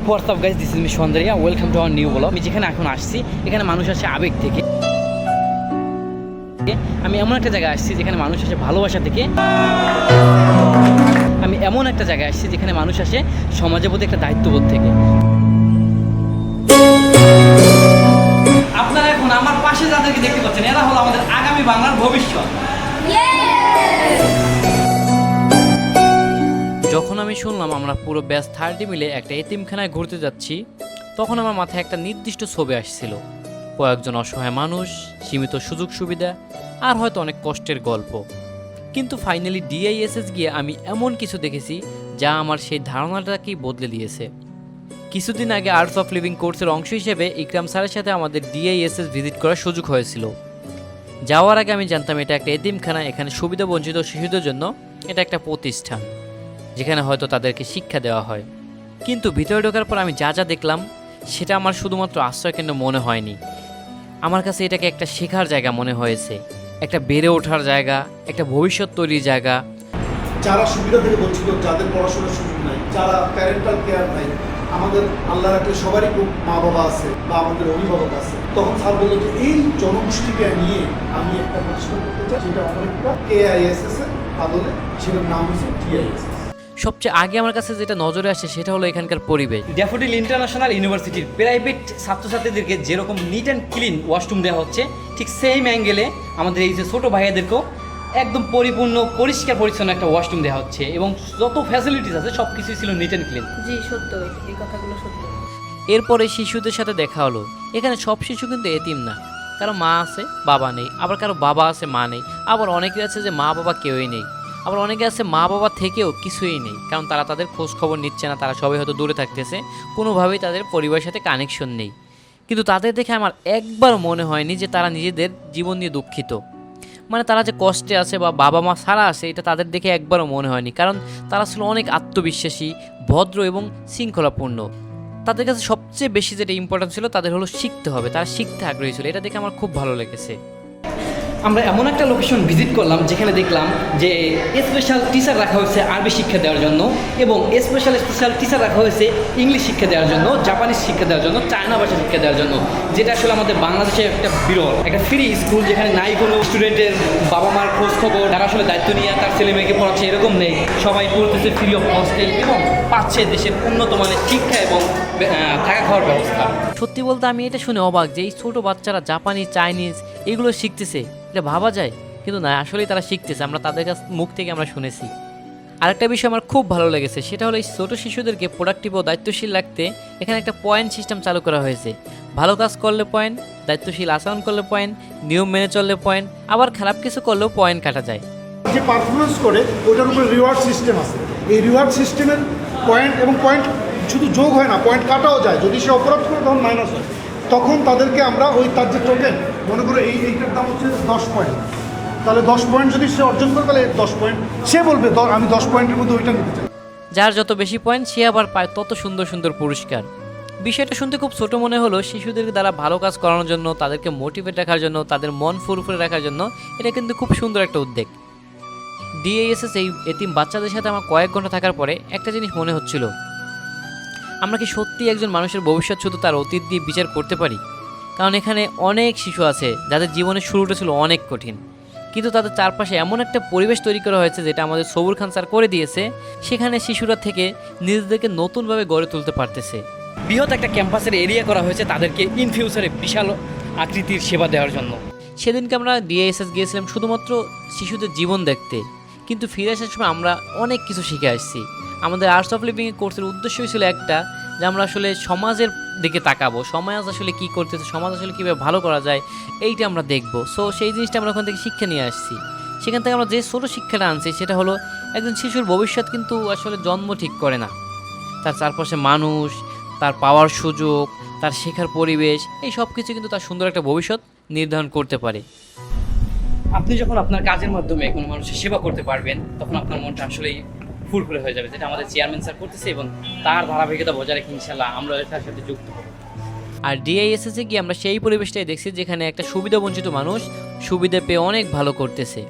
WhatsApp guys, this is me Soundarya. Welcome to our new blog. আমি যেখানে এখন আসছি এখানে মানুষ আসে আবেগ থেকে। আমি এমন একটা জায়গায় আসছি যেখানে মানুষ আসে ভালোবাসা থেকে। আমি এমন একটা জায়গায় আসছি যেখানে মানুষ আসে সমাজের প্রতি একটা দায়িত্ববোধ থেকে। আপনারা এখন আমার পাশে যাদেরকে দেখতে পাচ্ছেন এরা হলো আমাদের আগামী বাংলার ভবিষ্যৎ। যখন আমি শুনলাম আমরা পুরো ব্যাচ 30 মিলে একটা এতিমখানায় ঘুরতে যাচ্ছি, তখন আমার মাথায় একটা নির্দিষ্ট ছবি আসছিল। কয়েকজন অসহায় মানুষ, সীমিত সুযোগ সুবিধা, আর হয়তো অনেক কষ্টের গল্প। কিন্তু ফাইনালি ডিআইএসএস গিয়ে আমি এমন কিছু দেখেছি যা আমার সেই ধারণাটাকেই বদলে দিয়েছে। কিছুদিন আগে আর্টস অফ লিভিং কোর্সের অংশ হিসেবে ইকরাম স্যারের সাথে আমাদের ডিআইএসএস ভিজিট করার সুযোগ হয়েছিল। যাওয়ার আগে আমি জানতাম এটা একটা এতিমখানা, এখানে সুবিধা বঞ্চিত শিশুদের জন্য এটা একটা প্রতিষ্ঠান যেখানে হয়তো তাদেরকে শিক্ষা দেওয়া হয়। কিন্তু ভিতরে ঢোকার পর আমি যা যা দেখলাম সেটা আমার শুধুমাত্র আশ্রয়কেন্দ্র মনে হয়নি। আমার কাছে এটাকে একটা শেখার জায়গা মনে হয়েছে, একটা বেড়ে ওঠার জায়গা, একটা ভবিষ্যৎ তৈরির জায়গা। যারা সুবিধা থেকে বঞ্চিত, যাদের পড়াশোনার সুযোগ নাই, যারা প্যারেন্টাল কেয়ার নাই, আমাদের আল্লাহ রাখলে সবারই খুব মা বাবা আছে বা আমাদের অভিভাবক আছে। তখন স্যার বললো যে এই জনগোষ্ঠীকে নিয়ে আমি একটা প্রতিষ্ঠান করতে চাই, যেটা অনেকটা কেআইএসএস এর আদলে, সেটার নাম হচ্ছে ডিআইএসএস। সবচেয়ে আগে আমার কাছে যেটা নজরে আসে সেটা হলো এখানকার পরিবেশ। ড্যাফোডিল ইন্টারন্যাশনাল ইউনিভার্সিটির প্রাইভেট ছাত্রছাত্রীদেরকে যেরকম নিট অ্যান্ড ক্লিন ওয়াশরুম দেওয়া হচ্ছে, ঠিক সেম অ্যাঙ্গেলে আমাদের এই যে ছোটো ভাইয়াদেরকেও একদম পরিপূর্ণ পরিষ্কার পরিচ্ছন্ন একটা ওয়াশরুম দেওয়া হচ্ছে এবং যত ফ্যাসিলিটিস আছে সব কিছুই ছিল নিট অ্যান্ড ক্লিন। জি সত্য, এই কথাগুলো সত্য। এরপরে শিশুদের সাথে দেখা হলো। এখানে সব শিশু কিন্তু এতিম না, কারো মা আছে বাবা নেই, আবার কারো বাবা আছে মা নেই, আবার অনেকে আছে যে মা বাবা কেউই নেই, আবার অনেকে আছে মা বাবা থেকেও কিছুই নেই, কারণ তারা তাদের খোঁজ খবর নিচ্ছে না, তারা সবাই হয়তো দূরে থাকতেছে, কোনোভাবেই তাদের পরিবারের সাথে কানেকশন নেই। কিন্তু তাদের দেখে আমার একবার মনে হয়নি যে তারা নিজেদের জীবন নিয়ে দুঃখিত, মানে তারা যে কষ্টে আছে বা বাবা মা ছাড়া আছে, এটা তাদের দেখে একবারও মনে হয়নি। কারণ তারা ছিল অনেক আত্মবিশ্বাসী, ভদ্র এবং শৃঙ্খলাপূর্ণ। তাদের কাছে সবচেয়ে বেশি যেটা ইম্পর্টেন্ট ছিল তাদের হলো শিখতে হবে, তারা শিখতে আগ্রহী ছিল। এটা দেখে আমার খুব ভালো লেগেছে। আমরা এমন একটা লোকেশন ভিজিট করলাম যেখানে দেখলাম যে স্পেশাল টিচার রাখা হয়েছে আরবি শিক্ষা দেওয়ার জন্য, এবং স্পেশাল টিচার রাখা হয়েছে ইংলিশ শিক্ষা দেওয়ার জন্য, জাপানিজ শিক্ষা দেওয়ার জন্য, চায়না ভাষা শিক্ষা দেওয়ার জন্য, যেটা আসলে আমাদের বাংলাদেশে একটা বিরল একটা ফ্রি স্কুল, যেখানে নাই কোনো স্টুডেন্টের বাবা মার খোঁজ খবর, যারা আসলে দায়িত্ব নিয়ে তার ছেলে মেয়েকে পড়াচ্ছে এরকম নেই। সবাই পড়তেছে ফ্রি অফ কস্টে এবং পাচ্ছে দেশের উন্নত মানের শিক্ষা এবং থাকা খাওয়ার ব্যবস্থা। সত্যি বলতে আমি এটা শুনে অবাক যে এই ছোটো বাচ্চারা জাপানি, চাইনিজ এগুলো শিখতেছে, এটা ভাবা যায়। কিন্তু না, আসলেই তারা শিখতেছে, আমরা তাদের কাছ মুখ থেকে আমরা শুনেছি। আরেকটা বিষয় আমার খুব ভালো লেগেছে, সেটা হলো এই ছোটো শিশুদেরকে প্রোডাক্টিভ ও দায়িত্বশীল রাখতে এখানে একটা পয়েন্ট সিস্টেম চালু করা হয়েছে। ভালো কাজ করলে পয়েন্ট, দায়িত্বশীল আচরণ করলে পয়েন্ট, নিয়ম মেনে চললে পয়েন্ট, আবার খারাপ কিছু করলেও পয়েন্ট কাটা যায়। যে পারফরমেন্স করে ওটার উপরে রিওয়ার্ড সিস্টেম আছে। এই রিওয়ার্ড সিস্টেমের পয়েন্ট এবং পয়েন্ট শুধু যোগ হয় না, পয়েন্ট কাটাও যায়। যদি সে অপরাধ করে তখন মাইনাস হয়, তখন তাদেরকে আমরা ওই তার যে টোকেন, মনে করো এইটার দাম হচ্ছে 10 পয়েন্ট, তাহলে 10 পয়েন্ট যদি সে অর্জন করে তাহলে 10 পয়েন্ট সে বলবে আমি 10 পয়েন্টের মধ্যে ওইটা নিতে চাই। যার যত বেশি পয়েন্ট সে আবার পায় তত সুন্দর সুন্দর পুরস্কার। বিষয়টা শুনতে খুব ছোট মনে হলো, শিশুদের দ্বারা ভালো কাজ করানোর জন্য, তাদেরকে মোটিভেট রাখার জন্য, তাদের মন ফুরফুরে রাখার জন্য এটা কিন্তু খুব সুন্দর একটা উদ্যোগ। ডিএএসএস এই এতিম বাচ্চাদের সাথে আমার কয়েক ঘন্টা থাকার পরে একটা জিনিস মনে হচ্ছিল, আমরা কি সত্যি একজন মানুষের ভবিষ্যৎ শুধু তার অতীত দিয়ে বিচার করতে পারি? কারণ এখানে অনেক শিশু আছে যাদের জীবনের শুরুটা ছিল অনেক কঠিন, কিন্তু তাদের চারপাশে এমন একটা পরিবেশ তৈরি করা হয়েছে যেটা আমাদের সবুর খান স্যার করে দিয়েছে। সেখানে শিশুরা থেকে নিজেদেরকে নতুনভাবে গড়ে তুলতে পারতেছে। বৃহৎ একটা ক্যাম্পাসের এরিয়া করা হয়েছে তাদেরকে ইন ফিউচারে বিশাল আকৃতির সেবা দেওয়ার জন্য। সেদিনকে আমরা ডিএএসএস গিয়েছিলাম শুধুমাত্র শিশুদের জীবন দেখতে, কিন্তু ফিরে আসার সময় আমরা অনেক কিছু শিখে আসছি। আমাদের আর্টস অফ লিভিং কোর্সের উদ্দেশ্যই ছিল একটা, যে আমরা আসলে সমাজের দিকে তাকাবো, সমাজ আসলে কী করতেছে, সমাজ আসলে কীভাবে ভালো করা যায় এইটা আমরা দেখবো। সো সেই জিনিসটা আমরা ওখান থেকে শিক্ষা নিয়ে আসছি। সেখান থেকে আমরা যে ছোটো শিক্ষাটা আনছি সেটা হলো একজন শিশুর ভবিষ্যৎ কিন্তু আসলে জন্ম ঠিক করে না, তার চারপাশে মানুষ, তার পাওয়ার সুযোগ, তার শেখার পরিবেশ, এই সব কিছু কিন্তু তার সুন্দর একটা ভবিষ্যৎ নির্ধারণ করতে পারে। আপনি যখন আপনার কাজের মাধ্যমে কোনো মানুষের সেবা করতে পারবেন তখন আপনার মনটা আসলেই ফুরফুরে হয়ে যাবে, যেটা আমাদের চেয়ারম্যান স্যার করতেছে এবং তার ধারাবাহিকতা বজায় রেখে ইনশাল্লাহ আমরা এটার সাথে যুক্ত হব। আর ডিআইএসএসে গিয়ে আমরা সেই পরিবেশটাই দেখছি যেখানে একটা সুবিধাবঞ্চিত মানুষ সুবিধা পেয়ে অনেক ভালো করতেছে।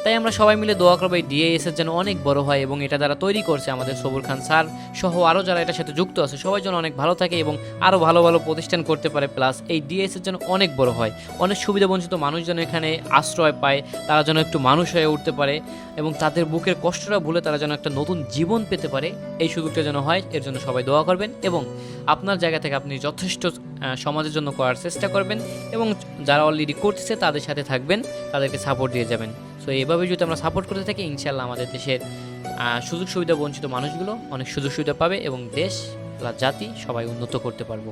তাই আমরা সবাই মিলে দোয়া করবো এই ডিএএসের যেন অনেক বড় হয় এবং এটা যারা তৈরি করছে আমাদের সবুর খান স্যার সহ আরও যারা এটার সাথে যুক্ত আছে সবাই যেন অনেক ভালো থাকে এবং আরও ভালো ভালো প্রতিষ্ঠান করতে পারে, প্লাস এই ডিএএসের যেন অনেক বড় হয়, অনেক সুবিধাবঞ্চিত মানুষ যেন এখানে আশ্রয় পায়, তারা যেন একটু মানুষ হয়ে উঠতে পারে এবং তাদের বুকের কষ্টটা ভুলে তারা যেন একটা নতুন জীবন পেতে পারে, এই সুযোগটা যেন হয়। এর জন্য সবাই দোয়া করবেন এবং আপনার জায়গা থেকে আপনি যথেষ্ট সমাজের জন্য করার চেষ্টা করবেন এবং যারা অলরেডি করতেছে তাদের সাথে থাকবেন, তাদেরকে সাপোর্ট দিয়ে যাবেন। সো এইভাবে যদি আমরা সাপোর্ট করতে থাকি ইনশাল্লাহ আমাদের দেশের সুযোগ সুবিধা বঞ্চিত মানুষগুলো অনেক সুযোগ সুবিধা পাবে এবং দেশ প্লাস জাতি সবাই উন্নত করতে পারবো।